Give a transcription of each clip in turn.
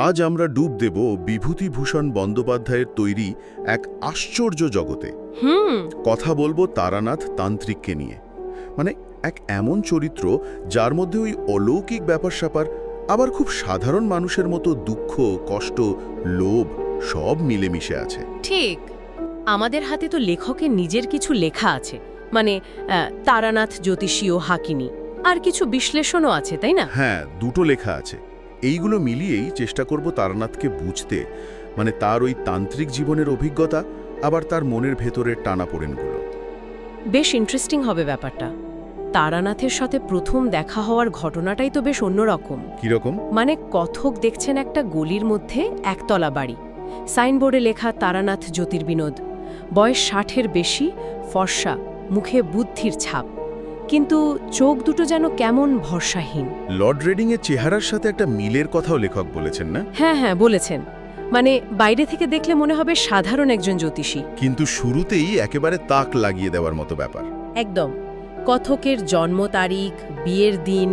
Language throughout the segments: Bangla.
আজ আমরা ডুব দেব বিভূতিভূষণ বন্দ্যোপাধ্যায়ের তৈরি এক আশ্চর্য জগতে। কথা বলবো তারানাথ তান্ত্রিককে নিয়ে। মানে এক এমন চরিত্র যার মধ্যে ওই অলৌকিক ব্যাপার স্যাপার, আবার খুব সাধারণ মানুষের মতো দুঃখ, কষ্ট, লোভ সব মিলেমিশে আছে। ঠিক। আমাদের হাতে তো লেখকের নিজের কিছু লেখা আছে, মানে তারানাথ জ্যোতিষী ও হাকিনী, আর কিছু বিশ্লেষণও আছে, তাই না? হ্যাঁ, দুটো লেখা আছে। এইগুলো মিলিয়েই চেষ্টা করব তারানাথকে বুঝতে, মানে তার ওই তান্ত্রিক জীবনের অভিজ্ঞতা, আবার তার মনের ভেতরের টানাপোড়েনগুলো। বেশ ইন্টারেস্টিং হবে ব্যাপারটা। তারানাথের সাথে প্রথম দেখা হওয়ার ঘটনাটাই তো বেশ অন্যরকম। কিরকম? মানে কথক দেখছেন একটা গলির মধ্যে একতলা বাড়ি, সাইনবোর্ডে লেখা তারানাথ জ্যোতির্বিনোদ, বয়স 60-এর বেশি, ফর্সা, মুখে বুদ্ধির ছাপ, কিন্তু চোখ দুটো যেন কেমন ভরসাহীন। লর্ড রেডিংয়ের চেহারার সাথে একটা মিলের কথাও লেখক বলেছেন না? হ্যাঁ হ্যাঁ, বলেছেন। মানে বাইরে থেকে দেখলে মনে হবে সাধারণ একজন জ্যোতিষী, কিন্তু শুরুতেই একেবারে তাক লাগিয়ে দেওয়ার মতো ব্যাপার। একদম। কথকের জন্ম তারিখ, বিয়ের দিন,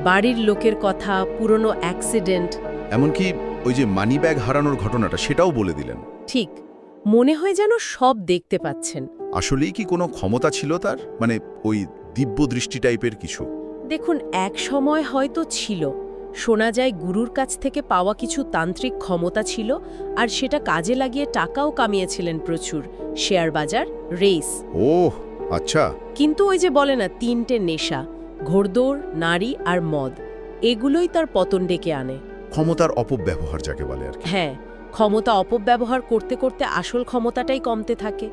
বাড়ির লোকের কথা, পুরনো অ্যাক্সিডেন্ট, এমনকি ওই যে মানি ব্যাগ হারানোর ঘটনাটা সেটাও বলে দিলেন। ঠিক মনে হয় যেন সব দেখতে পাচ্ছেন। আসলেই কি কোনো ক্ষমতা ছিল তার, মানে ওই দিব্য দৃষ্টি টাইপের কিছু? দেখুন, এক সময় হয়তো ছিল। শোনা যায় গুরুর কাছ থেকে পাওয়া কিছু তান্ত্রিক ক্ষমতা ছিল, আর সেটা কাজে লাগিয়ে টাকাও কামিয়েছিলেন প্রচুর। শেয়ার বাজার, রেস। ওহ আচ্ছা। কিন্তু ওই যে বলে না, 3টে নেশা, ঘোড়দৌড়, নারী আর মদ, এগুলোই তার পতন ডেকে আনে। ক্ষমতার অপব্যবহার যাকে বলে আর কি। হ্যাঁ, ক্ষমতা অপব্যবহার করতে করতে আসল ক্ষমতাটাই কমতে থাকে।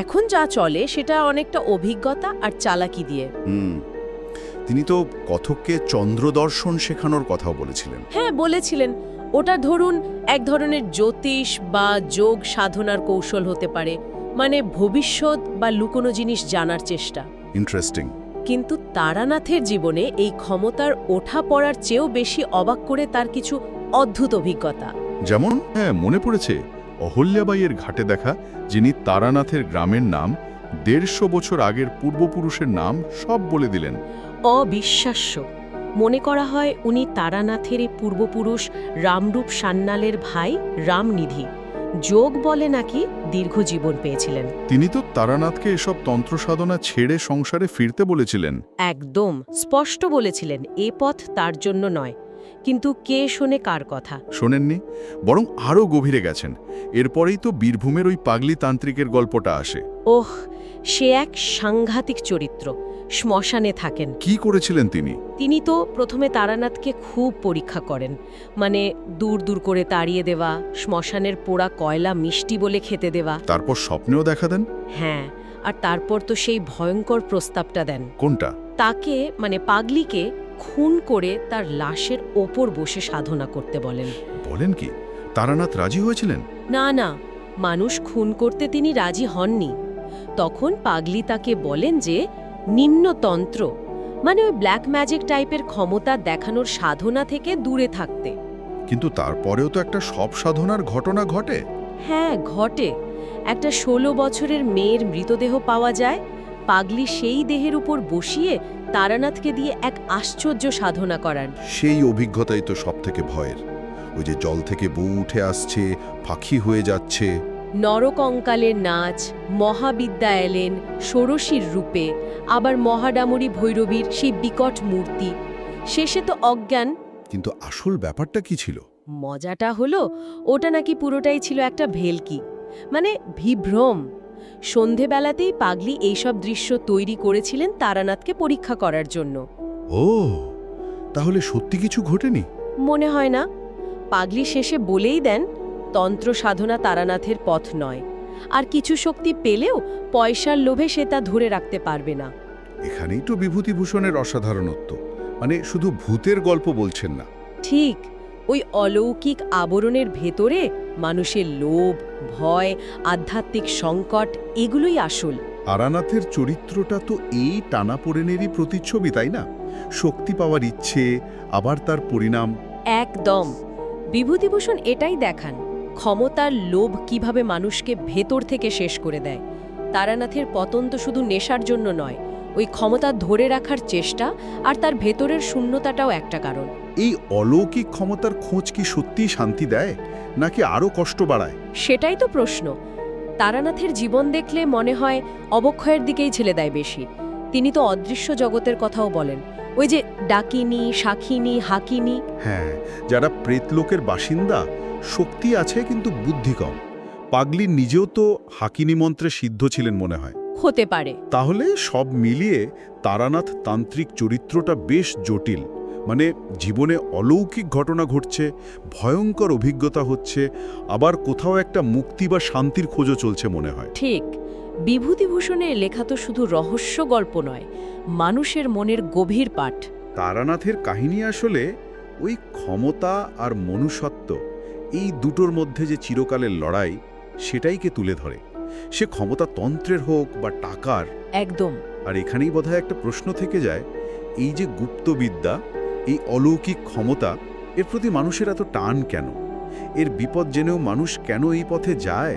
এখন যা চলে সেটা অনেকটা অভিজ্ঞতা আর চালাকি দিয়ে। তিনি তো কথককে চন্দ্রদর্শন শেখানোর কথাও বলেছিলেন। হ্যাঁ, বলেছিলেন। ওটা ধরুন এক ধরনের জ্যোতিষ বা যোগ সাধনার কৌশল হতে পারে, মানে ভবিষ্যৎ বা লুকোনো জিনিস জানার চেষ্টা। ইন্টারেস্টিং। কিন্তু তারানাথের জীবনে এই ক্ষমতার ওঠা পড়ার চেয়েও বেশি অবাক করে তার কিছু অদ্ভুত অভিজ্ঞতা। যেমন? হ্যাঁ, মনে পড়েছে অহল্যাবাইয়ের ঘাটে দেখা, যিনি তারানাথের গ্রামের নাম, 150 বছর আগের পূর্বপুরুষের নাম সব বলে দিলেন। অবিশ্বাস্য। মনে করা হয় উনি তারানাথের পূর্বপুরুষ রামরূপ সান্যালের ভাই রামনিধি। যোগ বলে নাকি দীর্ঘ জীবন পেয়েছিলেন। তিনি তো তারানাথকে এসব তন্ত্র সাধনা ছেড়ে সংসারে ফিরতে বলেছিলেন। একদম স্পষ্ট বলেছিলেন, এ পথ তার জন্য নয়। কিন্তু কে শোনে কার কথা? শোনেননি, বরং আরও গভীরে গেছেন। এরপরেই তো বীরভূমের ওই পাগলি তান্ত্রিকের গল্পটা আসে। ওহ, সে এক সাংঘাতিক চরিত্র। শ্মশানে থাকেন। কি করেছিলেন তিনি? তিনি তো প্রথমে তারানাথকে খুব পরীক্ষা করেন, মানে দূর দূর করে তাড়িয়ে দেওয়া, শ্মশানের পোড়া কয়লা মিষ্টি বলে খেতে দেওয়া। তারপর স্বপ্নেও দেখা দেন? হ্যাঁ, আর তারপর তো সেই ভয়ঙ্কর প্রস্তাবটা দেন। কোনটা? তাকে, মানে পাগলিকে খুন করে তার লাশের ওপর বসে সাধনা করতে বলেন। বলেন কি? তারানাথ রাজি হয়েছিলেন? না না, মানুষ খুন করতে তিনি রাজি হননি। তখন পাগলি তাকে বলেন যে নিম্নতন্ত্র, মানে ওই ব্ল্যাক ম্যাজিক টাইপের ক্ষমতা দেখানোর সাধনা থেকে দূরে থাকতে। কিন্তু তারপরেও তো একটা সব সাধনার ঘটনা ঘটে। হ্যাঁ, ঘটে। একটা 16 বছরের মেয়ের মৃতদেহ পাওয়া যায়। পাগলি সেই দেহের উপর বসিয়ে তারানাথকে দিয়ে এক আশ্চর্য সাধনা করান। সেই অভিজ্ঞতাই তো সব থেকে ভয়ের। ওই যে জল থেকে বউ উঠে আসছে, পাখি হয়ে যাচ্ছে। নরকঙ্কালের নাচ, মহাবিদ্যা এলেন ষোড়শীর রূপে, আবার মহাডামরী ভৈরবীর সেই বিকট মূর্তি। শেষে তো অজ্ঞান। কিন্তু আসল ব্যাপারটা কি ছিল? মজাটা হলো, ওটা নাকি পুরোটাই ছিল একটা ভেলকি, মানে বিভ্রম। সন্ধেবেলাতেই পাগলি এইসব দৃশ্য তৈরি করেছিলেন তারানাথকে পরীক্ষা করার জন্য। ও, তাহলে সত্যি কিছু ঘটেনি? মনে হয় না। পাগলি শেষে বলেই দেন, তন্ত্র সাধনা তারানাথের পথ নয়, আর কিছু শক্তি পেলেও পয়সার লোভে সে তা ধরে রাখতে পারবে না। এখানেই তো বিভূতিভূষণের অসাধারণত্ব, মানে শুধু ভূতের গল্প বলছেন না। ঠিক, ওই অলৌকিক আবরণের ভেতরে মানুষের লোভ, ভয়, আধ্যাত্মিক সংকট, এগুলোই আসল। তারানাথের চরিত্রটা তো এই টানাপোড়েনেরই প্রতিচ্ছবি, তাই না? শক্তি পাওয়ার ইচ্ছে, আবার তার পরিণাম। একদম। বিভূতিভূষণ এটাই দেখান, ক্ষমতার লোভ কিভাবে মানুষকে ভেতর থেকে শেষ করে দেয়। তারানাথের পতন তো শুধু নেশার জন্য নয়, ওই ক্ষমতা ধরে রাখার চেষ্টা আর তার ভেতরের শূন্যতাটাও একটা কারণ। এই অলৌকিক ক্ষমতার খোঁজ কি সত্যিই শান্তি দেয় নাকি আরও কষ্ট বাড়ায়? সেটাই তো প্রশ্ন। তারানাথের জীবন দেখলে মনে হয় অবক্ষয়ের দিকেই ছেলে দেয় বেশি। তিনি তো অদৃশ্য জগতের কথাও বলেন, ওই যে ডাকিনী, শাখিনী, হাকিনী। হ্যাঁ, যারা প্রেতলোকের বাসিন্দা, শক্তি আছে কিন্তু বুদ্ধি কম। পাগলি নিজেও তো হাকিনী মন্ত্রে সিদ্ধ ছিলেন মনে হয়। হতে পারে। তাহলে সব মিলিয়ে তারানাথ তান্ত্রিক চরিত্রটা বেশ জটিল। মানে জীবনে অলৌকিক ঘটনা ঘটছে, ভয়ঙ্কর অভিজ্ঞতা হচ্ছে, আবার কোথাও একটা মুক্তি বা শান্তির খোঁজও চলছে মনে হয়। ঠিক। বিভূতিভূষণের লেখা তো শুধু রহস্য গল্প নয়, মানুষের মনের গভীর পাঠ। তারানাথের কাহিনী আসলে ওই ক্ষমতা আর মনুষ্যত্ব, এই দুটোর মধ্যে যে চিরকালের লড়াই, সেটাইকে তুলে ধরে। সে ক্ষমতা তন্ত্রের হোক বা টাকার। একদম। আর এখানেই বোধহয় একটা প্রশ্ন থেকে যায়, এই যে গুপ্তবিদ্যা, এই অলৌকিক ক্ষমতা, এর প্রতি মানুষের এত টান কেন? এর বিপদ জেনেও মানুষ কেন এই পথে যায়?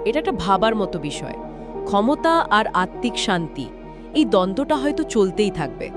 এটা একটা ভাবার মতো বিষয়। ক্ষমতা আর আত্মিক শান্তি, এই দ্বন্দ্বটা হয়তো চলতেই থাকবে।